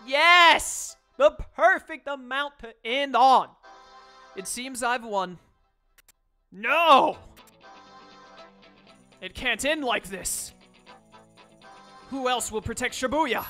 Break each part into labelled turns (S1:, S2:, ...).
S1: Yes! The perfect amount to end on. It seems I've won. No! It can't end like this. Who else will protect Shibuya?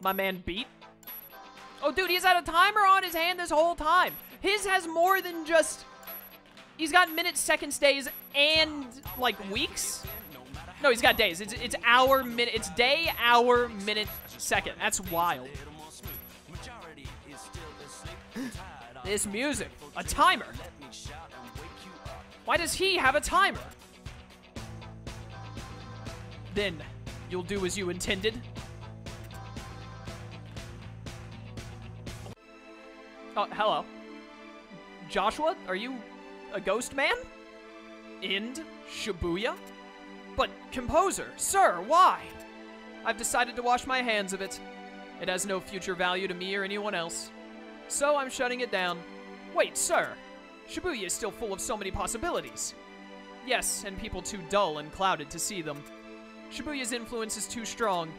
S1: My man Beat? Oh, dude, he's had a timer on his hand this whole time. His has more than just... He's got minutes, seconds, days, and, like, weeks? No, he's got days. It's hour, minute. It's day, hour, minute, second. That's wild. This music. A timer. Why does he have a timer? Then, you'll do as you intended. Oh, hello. Joshua, are you a ghost man? End Shibuya? But, composer, sir, why? I've decided to wash my hands of it. It has no future value to me or anyone else. So I'm shutting it down. Wait, sir. Shibuya is still full of so many possibilities. Yes, and people too dull and clouded to see them. Shibuya's influence is too strong.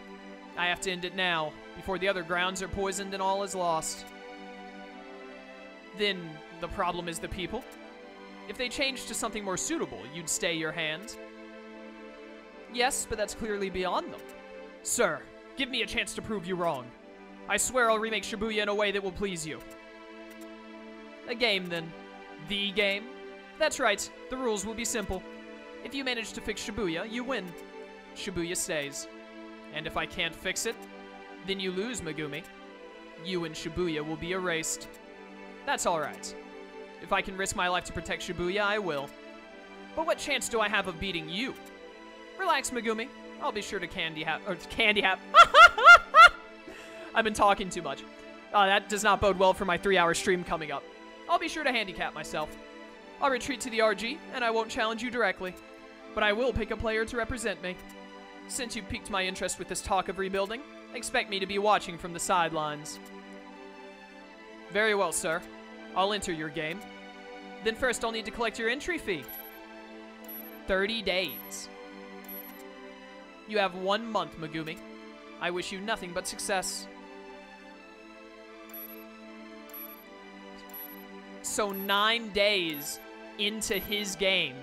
S1: I have to end it now, before the other grounds are poisoned and all is lost. Then, the problem is the people? If they changed to something more suitable, you'd stay your hand? Yes, but that's clearly beyond them. Sir, give me a chance to prove you wrong. I swear I'll remake Shibuya in a way that will please you. A game, then. The game? That's right, the rules will be simple. If you manage to fix Shibuya, you win. Shibuya stays. And if I can't fix it, then you lose, Megumi. You and Shibuya will be erased. That's alright. If I can risk my life to protect Shibuya, I will. But what chance do I have of beating you? Relax, Megumi. I'll be sure to candy hap. I've been talking too much. That does not bode well for my 3-hour stream coming up. I'll be sure to handicap myself. I'll retreat to the RG, and I won't challenge you directly. But I will pick a player to represent me. Since you've piqued my interest with this talk of rebuilding, expect me to be watching from the sidelines. Very well, sir. I'll enter your game. Then first I'll need to collect your entry fee. 30 days. You have 1 month, Megumi. I wish you nothing but success. So 9 days into his game,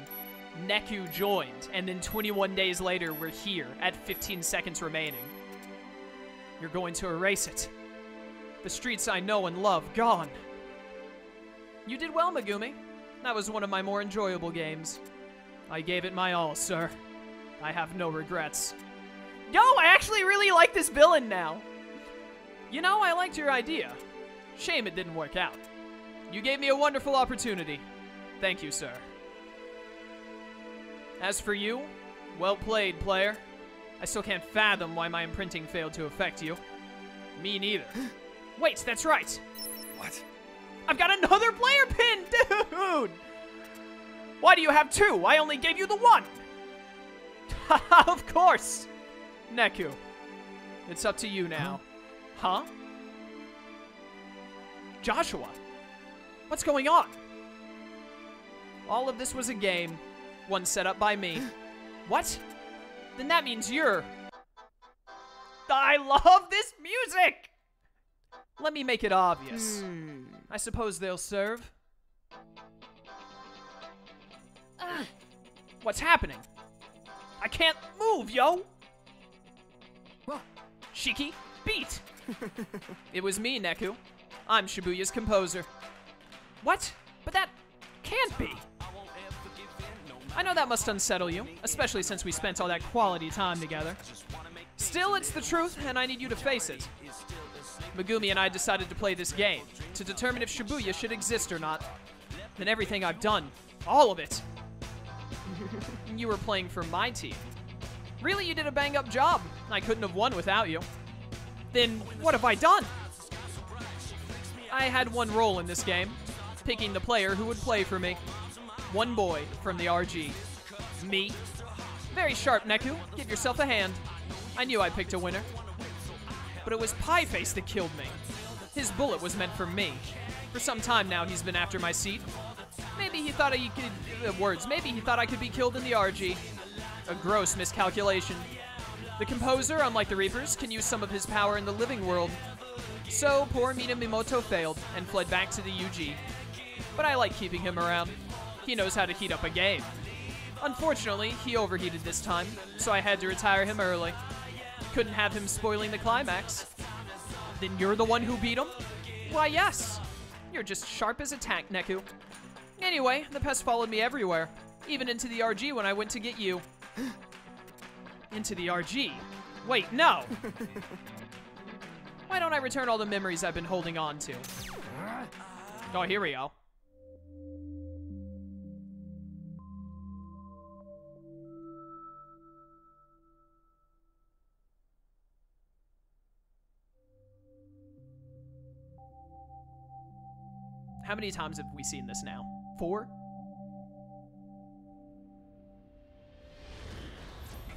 S1: Neku joined, and then 21 days later, we're here at 15 seconds remaining. You're going to erase it. The streets I know and love, gone. You did well, Megumi. That was one of my more enjoyable games. I gave it my all, sir. I have no regrets. Yo, I actually really like this villain now. You know, I liked your idea. Shame it didn't work out. You gave me a wonderful opportunity. Thank you, sir. As for you, well played, player. I still can't fathom why my imprinting failed to affect you. Me neither. Wait, that's right.
S2: What?
S1: I've got another player pin, dude! Why do you have 2? I only gave you the 1. Of course. Neku, it's up to you now. Huh? Joshua, what's going on? All of this was a game, one set up by me. What? Then that means you're... I love this music! Let me make it obvious. I suppose they'll serve. What's happening? I can't move, yo! Shiki, beat! It was me, Neku. I'm Shibuya's composer. What? But that can't be. I know that must unsettle you, especially since we spent all that quality time together. Still, it's the truth, and I need you to face it. Megumi and I decided to play this game, to determine if Shibuya should exist or not. Then everything I've done, all of it. You were playing for my team. Really, you did a bang-up job. I couldn't have won without you. Then, what have I done? I had one role in this game, picking the player who would play for me. One boy from the RG. Me. Very sharp, Neku. Give yourself a hand. I knew I picked a winner. But it was Pieface that killed me. His bullet was meant for me. For some time now, he's been after my seat. Maybe he thought he could... maybe he thought I could be killed in the RG. A gross miscalculation. The composer, unlike the Reapers, can use some of his power in the living world. So, poor Minamimoto failed and fled back to the UG. But I like keeping him around. He knows how to heat up a game. Unfortunately, he overheated this time, so I had to retire him early. Couldn't have him spoiling the climax. Then you're the one who beat him? Why, yes. You're just sharp as a tack, Neku. Anyway, the pest followed me everywhere, even into the RG when I went to get you. Into the RG? Wait, no! Why don't I return all the memories I've been holding on to? Oh, here we go. How many times have we seen this now? 4?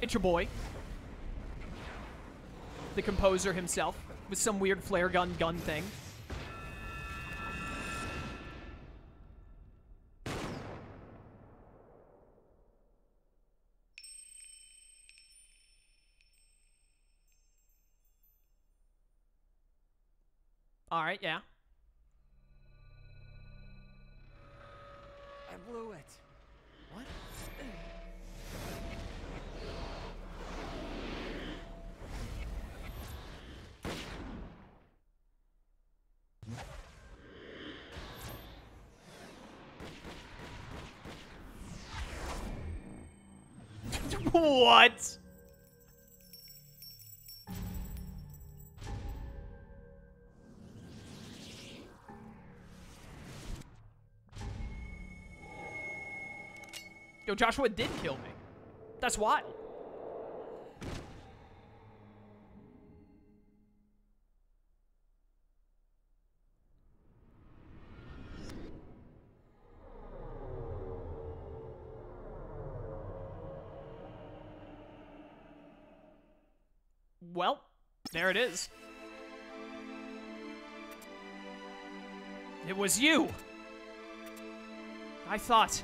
S1: It's your boy. The composer himself, with some weird flare gun thing. Alright, yeah.
S2: I blew it. What?
S1: What? Yo, Joshua did kill me. That's wild. Well, there it is. It was you. I thought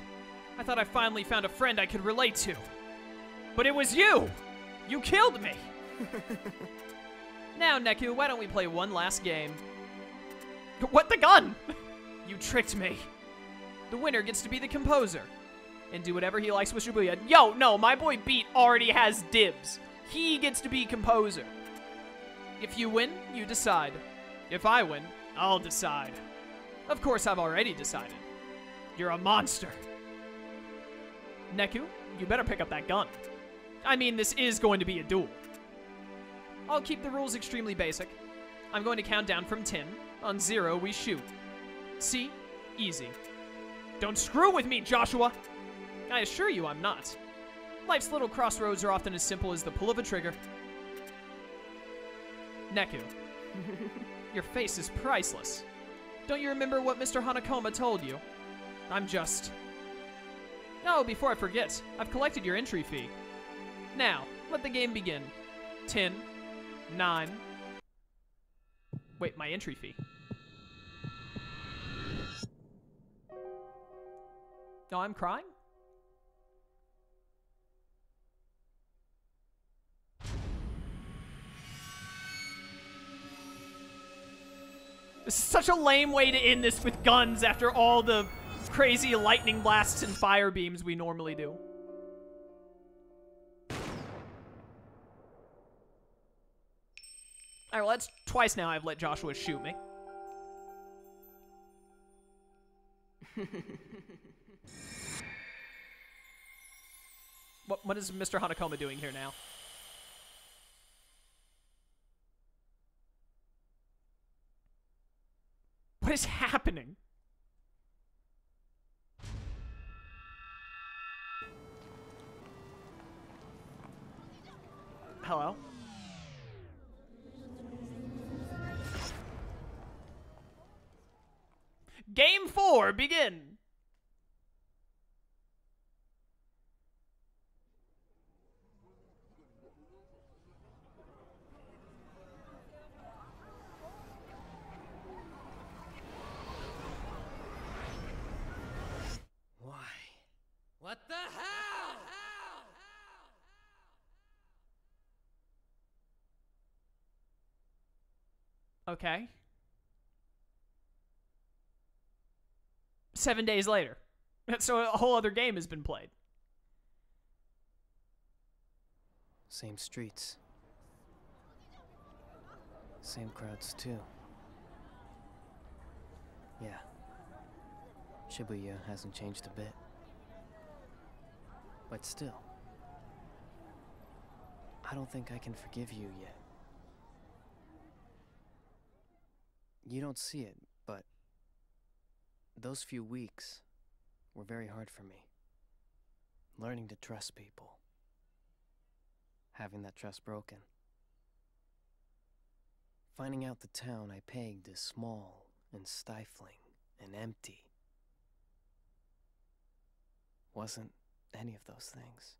S1: I finally found a friend I could relate to. But it was you! You killed me! Now, Neku, why don't we play one last game? What, the gun? You tricked me. The winner gets to be the composer and do whatever he likes with Shibuya. Yo, no, my boy Beat already has dibs. He gets to be composer. If you win, you decide. If I win, I'll decide. Of course, I've already decided. You're a monster. Neku, you better pick up that gun. I mean, this is going to be a duel. I'll keep the rules extremely basic. I'm going to count down from 10. On 0, we shoot. See? Easy. Don't screw with me, Joshua! I assure you I'm not. Life's little crossroads are often as simple as the pull of a trigger. Neku, your face is priceless. Don't you remember what Mr. Hanakoma told you? I'm just... Oh, before I forget, I've collected your entry fee. Now, let the game begin. 10, 9... Wait, my entry fee. Oh, I'm crying? This is such a lame way to end this with guns after all the crazy lightning blasts and fire beams we normally do. Alright, well, that's twice now I've let Joshua shoot me. What is Mr. Hanakoma doing here now? What is happening? Hello? Game 4, begin!
S2: Why? What the hell?
S1: Okay. 7 days later. So a whole other game has been played.
S2: Same streets. Same crowds, too. Yeah. Shibuya hasn't changed a bit. But still, I don't think I can forgive you yet. You don't see it, but those few weeks were very hard for me. Learning to trust people. Having that trust broken. Finding out the town I pegged is small and stifling and empty. Wasn't any of those things.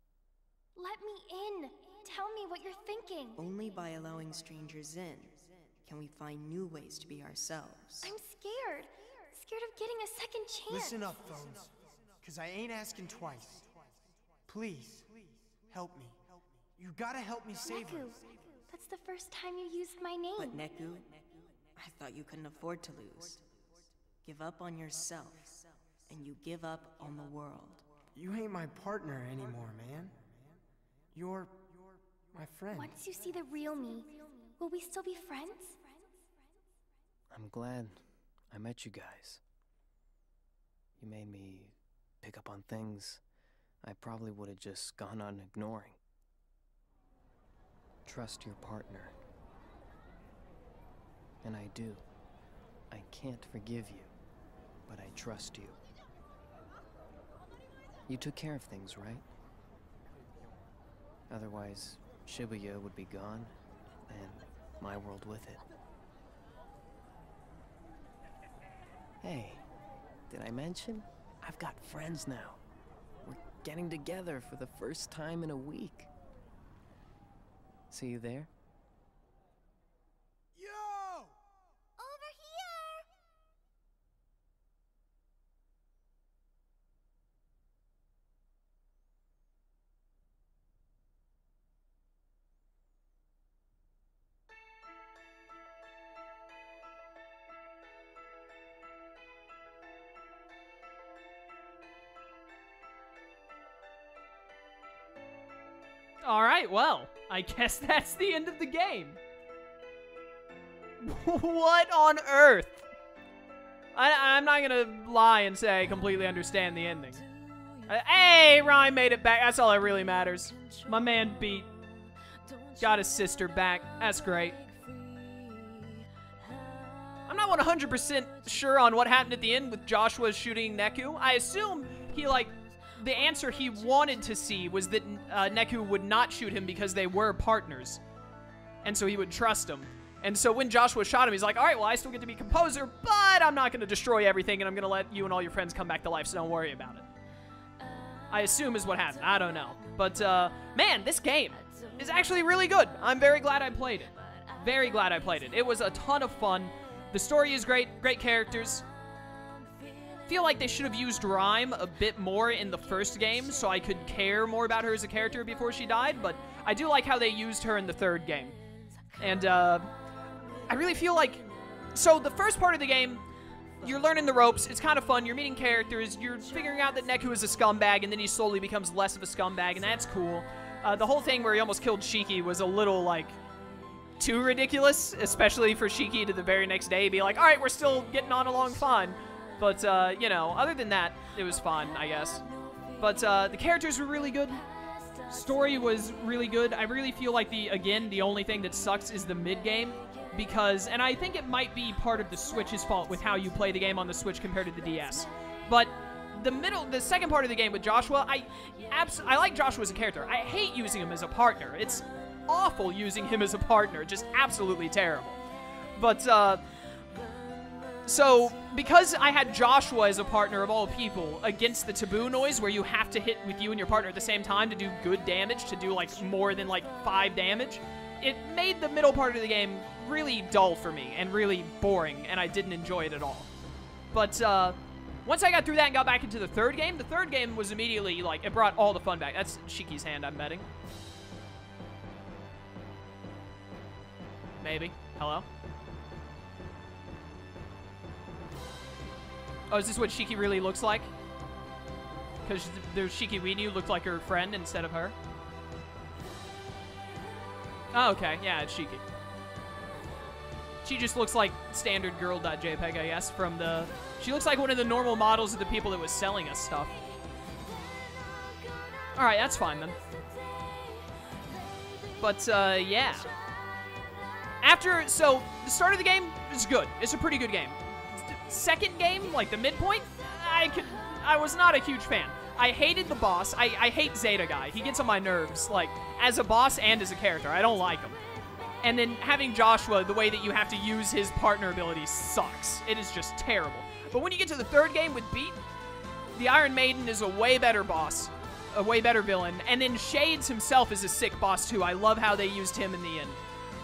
S3: Let me in. Tell me what you're thinking.
S4: Only by allowing strangers in can we find new ways to be ourselves.
S3: I'm scared. Scared of getting a second chance.
S5: Listen up, Phones. Cause I ain't asking twice. Please, help me. You gotta help me save her.
S3: Neku, that's the first time you used my name.
S4: But Neku, I thought you couldn't afford to lose. Give up on yourself, and you give up on the world.
S5: You ain't my partner anymore, man. You're my friend.
S3: Once you see the real me, will we still be friends?
S2: I'm glad I met you guys. You made me pick up on things I probably would have just gone on ignoring. Trust your partner. And I do. I can't forgive you, but I trust you. You took care of things, right? Otherwise, Shibuya would be gone, and my world with it. Hey, did I mention? I've got friends now. We're getting together for the first time in a week. See you there?
S5: Yo!
S3: Over here!
S1: Alright, well, I guess that's the end of the game. What on earth? I'm not gonna lie and say I completely understand the ending. Hey, Ryan made it back. That's all that really matters. My man beat. Got his sister back. That's great. I'm not 100% sure on what happened at the end with Joshua shooting Neku. I assume he, the answer he wanted to see was that Neku would not shoot him because they were partners. And so he would trust him. And so when Joshua shot him, he's like, all right, well, I still get to be composer, but I'm not going to destroy everything, and I'm going to let you and all your friends come back to life, so don't worry about it. I assume is what happened. I don't know. But, man, this game is actually really good. I'm very glad I played it. Very glad I played it. It was a ton of fun. The story is great. Great characters. Feel like they should have used Rhyme a bit more in the first game so I could care more about her as a character before she died, but I do like how they used her in the third game. And, I really feel like... So, the first part of the game, you're learning the ropes, it's kind of fun, you're meeting characters, you're figuring out that Neku is a scumbag, and then he slowly becomes less of a scumbag, and that's cool. The whole thing where he almost killed Shiki was a little, too ridiculous, especially for Shiki to the very next day be like, alright, we're still getting on along fine. But, you know, other than that, it was fun, I guess. But, the characters were really good. Story was really good. I really feel like, the only thing that sucks is the mid-game. Because, and I think it might be part of the Switch's fault with how you play the game on the Switch compared to the DS. But, the second part of the game with Joshua, I like Joshua as a character. I hate using him as a partner. It's awful using him as a partner. Just absolutely terrible. But, so, because I had Joshua as a partner of all people against the taboo noise where you have to hit with you and your partner at the same time to do good damage, to do more than 5 damage, it made the middle part of the game really dull for me and really boring, and I didn't enjoy it at all. But once I got through that and got back into the third game was immediately, it brought all the fun back. That's Shiki's hand, I'm betting. Maybe. Hello? Oh, is this what Shiki really looks like? Because the Shiki we knew looked like her friend instead of her. Oh, okay. Yeah, it's Shiki. She just looks like standard girl.jpg, I guess, from the... She looks like one of the normal models of the people that was selling us stuff. Alright, that's fine, then. But, yeah. So, the start of the game is good. It's a pretty good game. Second game, like the midpoint, I was not a huge fan. I hated the boss. I hate Zeta guy. He gets on my nerves, like, as a boss and as a character. I don't like him. And then having Joshua, the way that you have to use his partner ability sucks. It is just terrible. But when you get to the third game with Beat, the Iron Maiden is a way better boss, a way better villain. And then Shades himself is a sick boss, too. I love how they used him in the end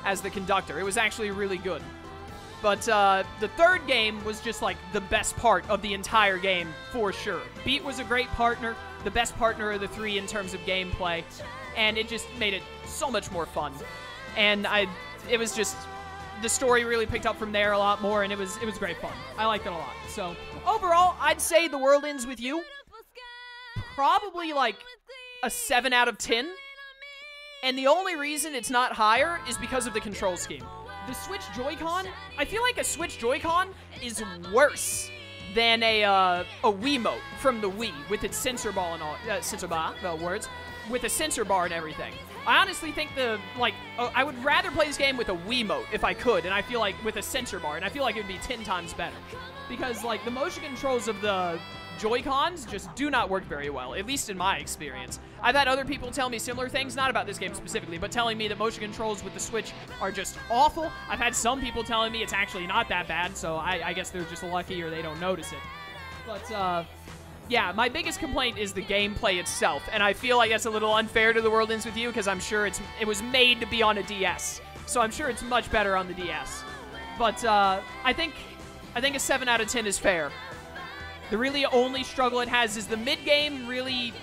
S1: as the conductor. It was actually really good. But the third game was just, like, the best part of the entire game, for sure. Beat was a great partner, the best partner of the three in terms of gameplay, and it just made it so much more fun. And it was just, the story really picked up from there a lot more, and it was great fun. I liked it a lot. So, overall, I'd say The World Ends With You, probably, like, a 7 out of 10. And the only reason it's not higher is because of the control scheme. The Switch Joy-Con, I feel like a Switch Joy-Con is worse than a Wiimote from the Wii with its sensor ball and all, with a sensor bar and everything. I honestly think I would rather play this game with a Wiimote if I could, and I feel like with a sensor bar, and I feel like it would be 10 times better. Because, like, the motion controls of the Joy-Cons just do not work very well, at least in my experience. I've had other people tell me similar things, not about this game specifically, but telling me that motion controls with the Switch are just awful. I've had some people telling me it's actually not that bad, so I guess they're just lucky or they don't notice it. But, yeah, my biggest complaint is the gameplay itself, and I feel like that's a little unfair to The World Ends With You, because I'm sure it was made to be on a DS, so I'm sure it's much better on the DS. But, I think a 7 out of 10 is fair. The really only struggle it has is the mid-game really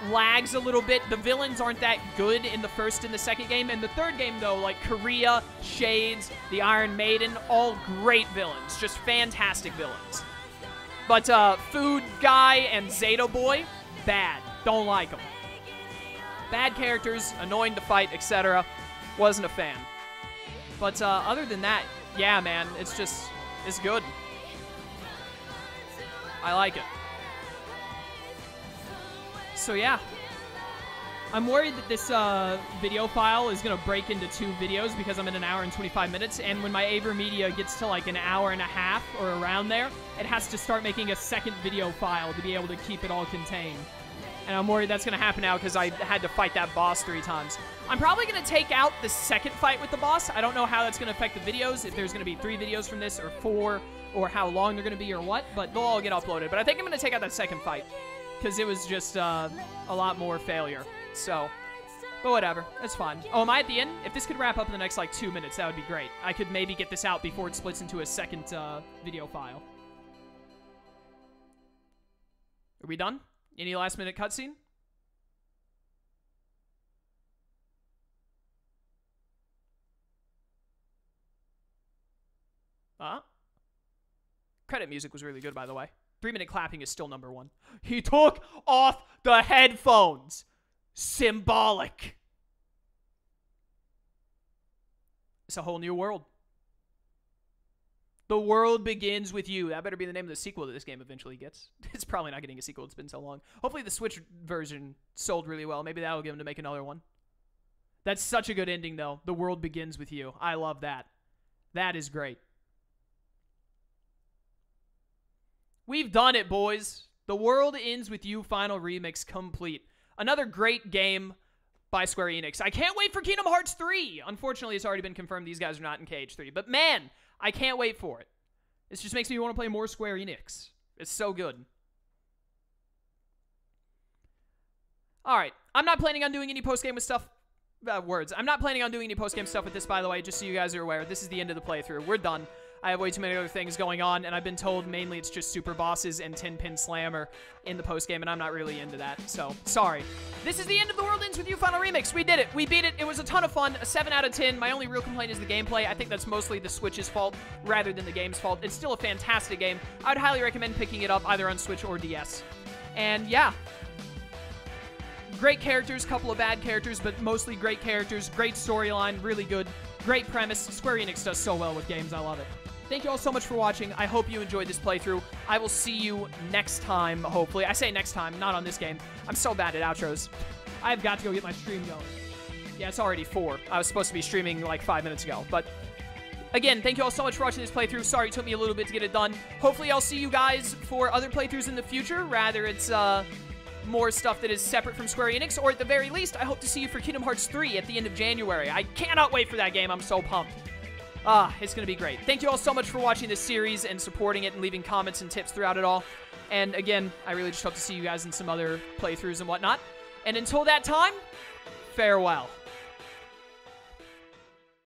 S1: lags a little bit. The villains aren't that good in the first and the second game. And the third game, though, like Korea, Shades, the Iron Maiden, all great villains. Just fantastic villains. But Food Guy and Zeta Boy, bad. Don't like them. Bad characters, annoying to fight, etc. Wasn't a fan. But other than that, yeah, man, it's good. I like it. So yeah. I'm worried that this video file is going to break into 2 videos because I'm at 1 hour and 25 minutes, and when my AverMedia gets to like 1.5 hours or around there, it has to start making a second video file to be able to keep it all contained. And I'm worried that's going to happen now because I had to fight that boss 3 times. I'm probably going to take out the second fight with the boss. I don't know how that's going to affect the videos, if there's going to be 3 videos from this or 4, or how long they're going to be or what, but they'll all get uploaded. But I think I'm going to take out that second fight because it was just a lot more failure. So, but whatever. It's fine. Oh, am I at the end? If this could wrap up in the next, like, 2 minutes, that would be great. I could maybe get this out before it splits into a second video file. Are we done? Any last-minute cutscene? Credit music was really good, by the way. 3-minute clapping is still #1. He took off the headphones. Symbolic. It's a whole new world. The world begins with you. That better be the name of the sequel that this game eventually gets. It's probably not getting a sequel. It's been so long. Hopefully the Switch version sold really well. Maybe that'll get them to make another one. That's such a good ending, though. The world begins with you. I love that. That is great. We've done it, boys. The World Ends With You Final Remix complete. Another great game by Square Enix. I can't wait for Kingdom Hearts 3. Unfortunately, it's already been confirmed these guys are not in KH3. But man, I can't wait for it. This just makes me want to play more Square Enix. It's so good. Alright, I'm not planning on doing any post-game with stuff. I'm not planning on doing any post-game stuff with this, by the way, just so you guys are aware. This is the end of the playthrough. We're done. I have way too many other things going on, and I've been told mainly it's just super bosses and 10-pin slammer in the post game, and I'm not really into that, so sorry. This is the end of The World Ends With You Final Remix. We did it. We beat it. It was a ton of fun. A 7 out of 10. My only real complaint is the gameplay. I think that's mostly the Switch's fault rather than the game's fault. It's still a fantastic game. I'd highly recommend picking it up either on Switch or DS. And yeah. Great characters, couple of bad characters, but mostly great characters. Great storyline, really good. Great premise. Square Enix does so well with games. I love it. Thank you all so much for watching. I hope you enjoyed this playthrough. I will see you next time, hopefully. I say next time, not on this game. I'm so bad at outros. I've got to go get my stream going. Yeah, it's already 4. I was supposed to be streaming like 5 minutes ago. But again, thank you all so much for watching this playthrough. Sorry it took me a little bit to get it done. Hopefully I'll see you guys for other playthroughs in the future. Rather, it's more stuff that is separate from Square Enix. Or at the very least, I hope to see you for Kingdom Hearts 3 at the end of January. I cannot wait for that game. I'm so pumped. It's going to be great. Thank you all so much for watching this series and supporting it and leaving comments and tips throughout it all. And again, I really just hope to see you guys in some other playthroughs and whatnot. And until that time, farewell.